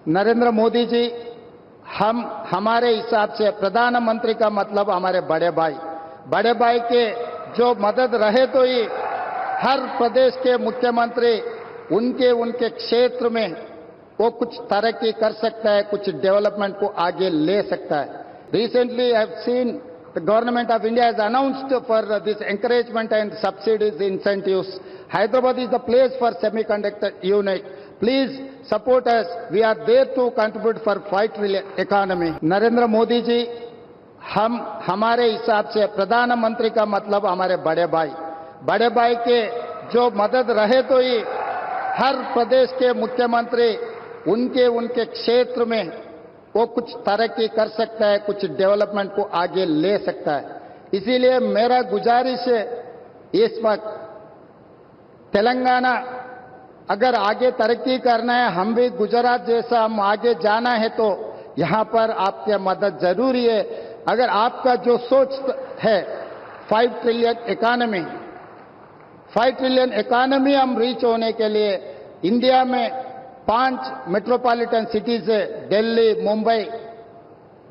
नरेंद्र मोदी जी हमारे हिसाब से प्रधानमंत्री का मतलब हमारे बड़े भाई के जो मदद रहे तो ही हर प्रदेश के मुख्यमंत्री उनके क्षेत्र में वो कुछ तरक्की कर सकता है, कुछ डेवलपमेंट को आगे ले सकता है। Recently, I have seen the government of India has announced for this encouragement and subsidies, incentives. Hyderabad is the place for semiconductor unit. Please support us. We are there to contribute for 5 trillion economy. Narendra Modi ji हमारे हिसाब से प्रधानमंत्री का मतलब हमारे बड़े भाई के जो मदद रहे तो ही हर प्रदेश के मुख्यमंत्री उनके क्षेत्र में वो कुछ तरक्की कर सकता है, कुछ डेवलपमेंट को आगे ले सकता है। इसीलिए मेरा गुजारिश है, इस वक्त तेलंगाना अगर आगे तरक्की करना है, हम भी गुजरात जैसा हम आगे जाना है तो यहां पर आपकी मदद जरूरी है। अगर आपका जो सोच है 5 ट्रिलियन इकोनॉमी हम रीच होने के लिए इंडिया में 5 मेट्रोपॉलिटन सिटीज है, Delhi, Mumbai,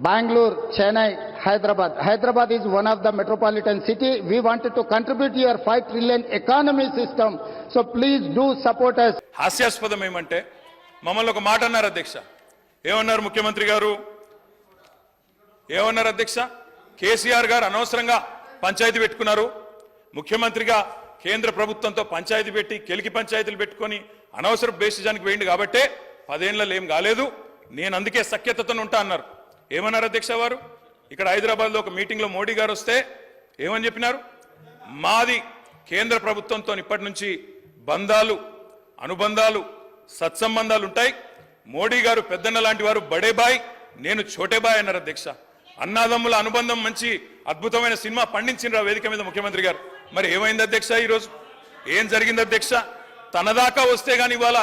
Bangalore, Chennai, Hyderabad is one of the metropolitan city. We wanted to contribute your 5 trillion economy system, so please do support us. హాస్యాస్పదం ఏమంటే మమ్మల్ని ఒక మాట అన్నారు అధ్యక్ష. ఏమన్నారు ముఖ్యమంత్రి గారు? ఏమన్నారు అధ్యక్ష? కేసీఆర్ గారు అనవసరంగా పంచాయతీ పెట్టుకున్నారు, ముఖ్యమంత్రిగా కేంద్ర ప్రభుత్వంతో పంచాయతీ పెట్టి కెలికి పంచాయతీలు పెట్టుకొని అనవసర బేసిజానికి వేయండి కాబట్టే 10 ఏళ్లలో ఏం కాలేదు, నేను అందుకే సఖ్యతతో ఉంటా అన్నారు. ఏమన్నారు అధ్యక్ష వారు? ఇక్కడ హైదరాబాద్లో ఒక మీటింగ్లో మోడీ గారు వస్తే ఏమని చెప్పినారు? మాది కేంద్ర ప్రభుత్వంతో ఇప్పటి నుంచి బంధాలు, అనుబంధాలు, సత్సంబంధాలు ఉంటాయి. మోడీ గారు పెద్దన్న లాంటి వారు, బడే బాయ్, నేను చోటే బాయ్ అన్నారు అధ్యక్ష. అన్నాదమ్ముల అనుబంధం మంచి అద్భుతమైన సినిమా పండించిన వేదిక మీద ముఖ్యమంత్రి గారు. మరి ఏమైంది అధ్యక్ష? ఈరోజు ఏం జరిగింది అధ్యక్ష? తన దాకా వస్తే గాని ఇవాళ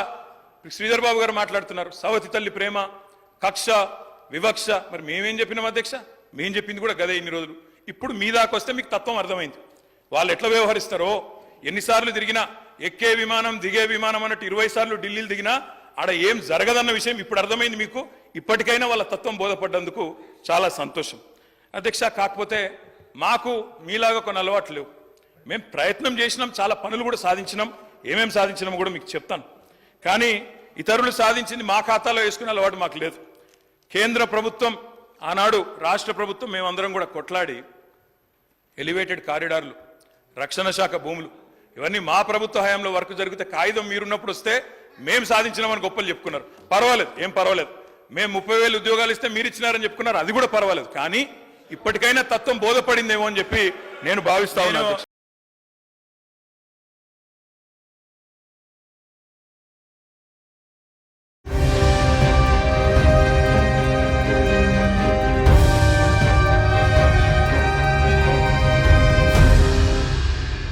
శ్రీధర్ బాబు గారు మాట్లాడుతున్నారు సవతి తల్లి ప్రేమ, కక్ష, వివక్ష. మరి మేమేం చెప్పినాం అధ్యక్ష? మేం చెప్పింది కూడా గదే ఇన్ని రోజులు. ఇప్పుడు మీ దాకా వస్తే మీకు తత్వం అర్థమైంది, వాళ్ళు ఎట్లా వ్యవహరిస్తారో. ఎన్నిసార్లు తిరిగినా, ఎక్కే విమానం దిగే విమానం అన్నట్టు 20 సార్లు ఢిల్లీలు దిగినా ఆడ ఏం జరగదన్న విషయం ఇప్పుడు అర్థమైంది మీకు. ఇప్పటికైనా వాళ్ళ తత్వం బోధపడ్డందుకు చాలా సంతోషం అధ్యక్ష. కాకపోతే మాకు మీలాగా కొన్ని అలవాట్లు లేవు. మేము ప్రయత్నం చేసినాం, చాలా పనులు కూడా సాధించినాం. ఏమేం సాధించినామో కూడా మీకు చెప్తాను. కానీ ఇతరులు సాధించింది మా ఖాతాలో వేసుకునే అలవాటు మాకు లేదు. కేంద్ర ప్రభుత్వం, ఆనాడు రాష్ట్ర ప్రభుత్వం, మేమందరం కూడా కొట్లాడి ఎలివేటెడ్ కారిడార్లు, రక్షణ శాఖ భూములు, ఇవన్నీ మా ప్రభుత్వ హయాంలో వర్క్ జరిగితే కాగితం మీరున్నప్పుడు వస్తే మేము సాధించినామని గొప్పలు చెప్పుకున్నారు. పర్వాలేదు, ఏం పర్వాలేదు. మేము 30,000 ఉద్యోగాలు ఇస్తే మీరు ఇచ్చినారని చెప్పుకున్నారు, అది కూడా పర్వాలేదు. కానీ ఇప్పటికైనా తత్వం బోధపడిందేమో అని చెప్పి నేను భావిస్తా ఉన్నాను.